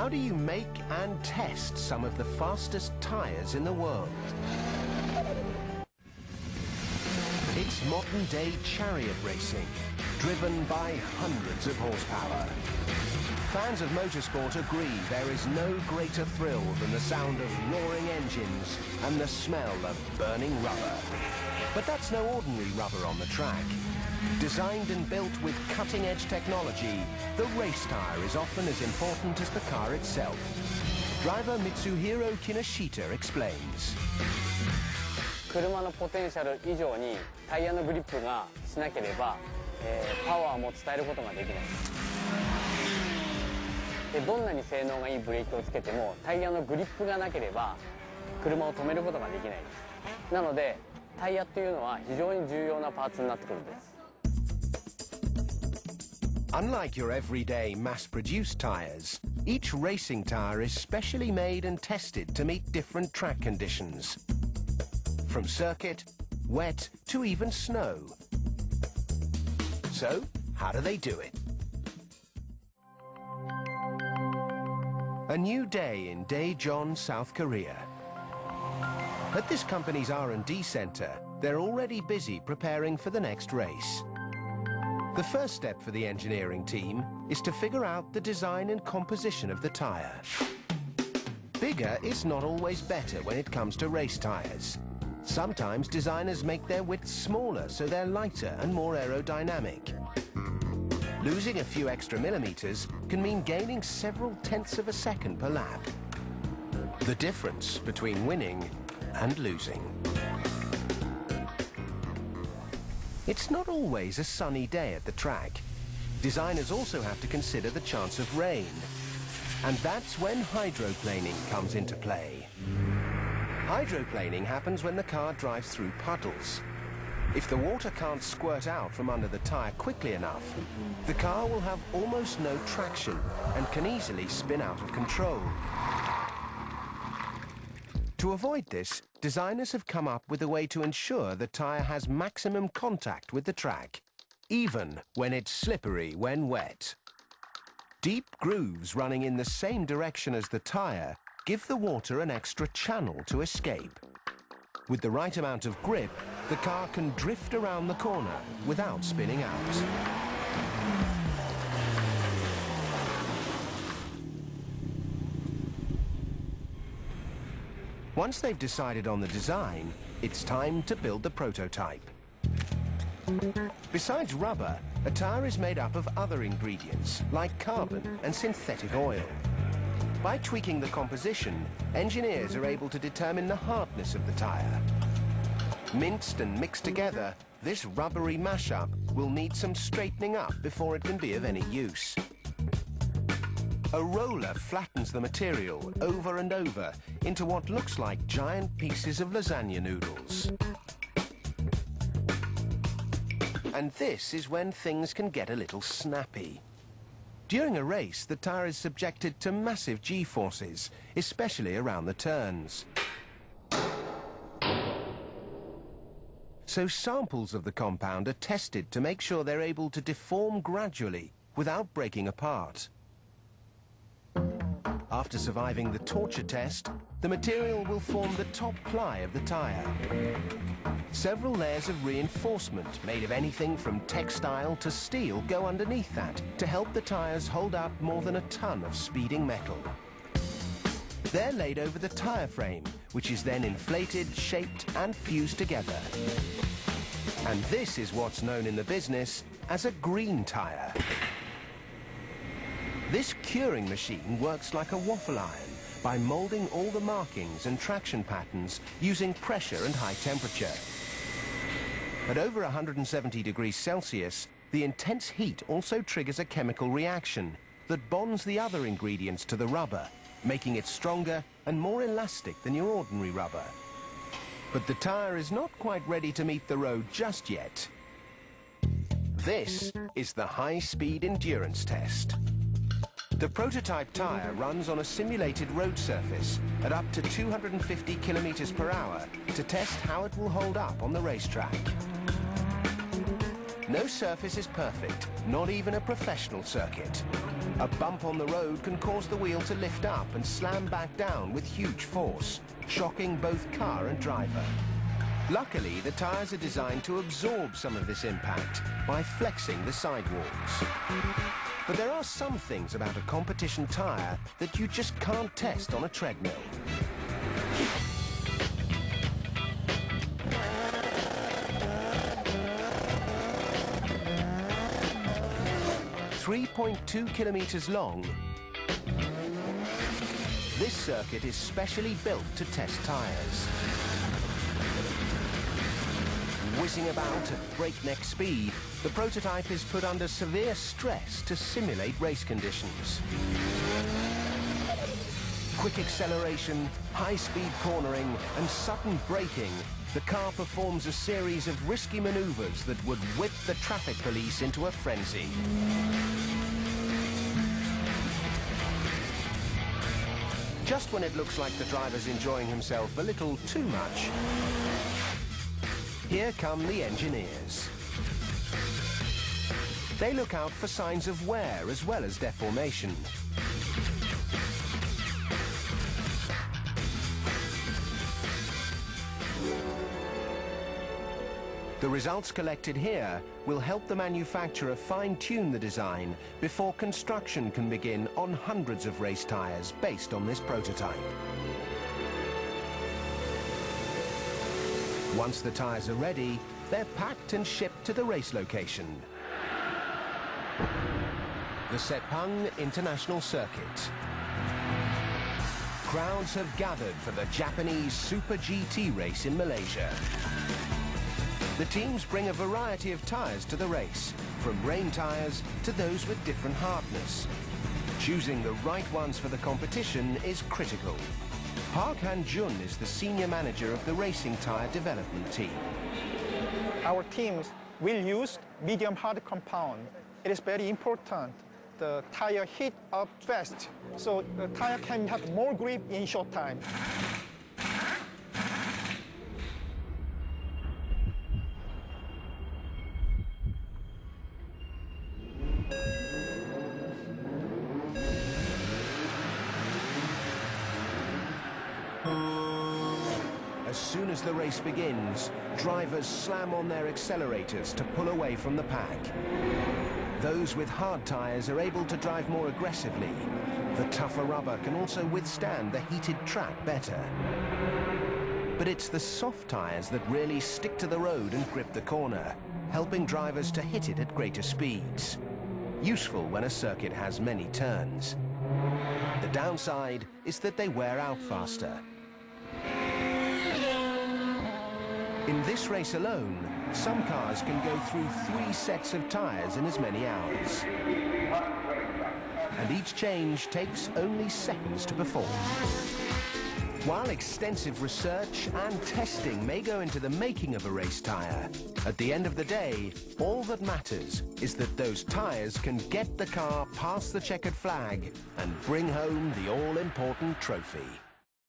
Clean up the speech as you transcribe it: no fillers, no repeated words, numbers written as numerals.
How do you make and test some of the fastest tires in the world? It's modern-day chariot racing, driven by hundreds of horsepower. Fans of motorsport agree there is no greater thrill than the sound of roaring engines and the smell of burning rubber. But that's no ordinary rubber on the track. Designed and built with cutting-edge technology, the race tire is often as important as the car itself. Driver Mitsuhiro Kinoshita explains. 車のポテンシャル以上にタイヤのグリップがしなければ、パワーも伝えることができない。で、どんなに性能がいいブレーキをつけてもタイヤのグリップがなければ車を止めることができないです。なのでタイヤっていうのは非常に重要なパーツになってくるんです。Unlike your everyday mass-produced tires, each racing tire is specially made and tested to meet different track conditions. From circuit, wet, to even snow. So, how do they do it? A new day in Daejeon, South Korea. At this company's R&D center, they're already busy preparing for the next race. The first step for the engineering team is to figure out the design and composition of the tire. Bigger is not always better when it comes to race tires. Sometimes designers make their widths smaller so they're lighter and more aerodynamic. Losing a few extra millimeters can mean gaining several tenths of a second per lap. The difference between winning and losing. It's not always a sunny day at the track. Designers also have to consider the chance of rain. And that's when hydroplaning comes into play. Hydroplaning happens when the car drives through puddles. If the water can't squirt out from under the tire quickly enough, the car will have almost no traction and can easily spin out of control. To avoid this, designers have come up with a way to ensure the tire has maximum contact with the track, even when it's slippery when wet. Deep grooves running in the same direction as the tire give the water an extra channel to escape. With the right amount of grip, the car can drift around the corner without spinning out. Once they've decided on the design, it's time to build the prototype. Besides rubber, a tire is made up of other ingredients, like carbon and synthetic oil. By tweaking the composition, engineers are able to determine the hardness of the tire. Minced and mixed together, this rubbery mashup will need some straightening up before it can be of any use. A roller flattens the material over and over into what looks like giant pieces of lasagna noodles. And this is when things can get a little snappy. During a race, the tire is subjected to massive G-forces, especially around the turns. So samples of the compound are tested to make sure they're able to deform gradually without breaking apart. After surviving the torture test, the material will form the top ply of the tire. Several layers of reinforcement made of anything from textile to steel go underneath that to help the tires hold up more than a ton of speeding metal. They're laid over the tire frame, which is then inflated, shaped and fused together. And this is what's known in the business as a green tire. This curing machine works like a waffle iron by molding all the markings and traction patterns using pressure and high temperature. At over 170 degrees Celsius, the intense heat also triggers a chemical reaction that bonds the other ingredients to the rubber, making it stronger and more elastic than your ordinary rubber. But the tire is not quite ready to meet the road just yet. This is the high-speed endurance test. The prototype tire runs on a simulated road surface at up to 250 kilometers per hour to test how it will hold up on the racetrack. No surface is perfect, not even a professional circuit. A bump on the road can cause the wheel to lift up and slam back down with huge force, shocking both car and driver. Luckily, the tyres are designed to absorb some of this impact by flexing the sidewalls. But there are some things about a competition tyre that you just can't test on a treadmill. 3.2 kilometers long, this circuit is specially built to test tyres. Whizzing about at breakneck speed, the prototype is put under severe stress to simulate race conditions. Quick acceleration, high-speed cornering, and sudden braking, the car performs a series of risky maneuvers that would whip the traffic police into a frenzy. Just when it looks like the driver's enjoying himself a little too much, here come the engineers. They look out for signs of wear as well as deformation. The results collected here will help the manufacturer fine-tune the design before construction can begin on hundreds of race tyres based on this prototype. Once the tyres are ready, they're packed and shipped to the race location. The Sepang International Circuit. Crowds have gathered for the Japanese Super GT race in Malaysia. The teams bring a variety of tyres to the race, from rain tyres to those with different hardness. Choosing the right ones for the competition is critical. Park Han-jun is the senior manager of the racing tyre development team. Our teams will use medium hard compound. It is very important. The tire heat up fast, so the tire can have more grip in short time. As soon as the race begins, drivers slam on their accelerators to pull away from the pack. Those with hard tyres are able to drive more aggressively. The tougher rubber can also withstand the heated track better. But it's the soft tyres that really stick to the road and grip the corner, helping drivers to hit it at greater speeds. Useful when a circuit has many turns. The downside is that they wear out faster. In this race alone, some cars can go through 3 sets of tyres in as many hours. And each change takes only seconds to perform. While extensive research and testing may go into the making of a race tyre, at the end of the day, all that matters is that those tyres can get the car past the checkered flag and bring home the all-important trophy.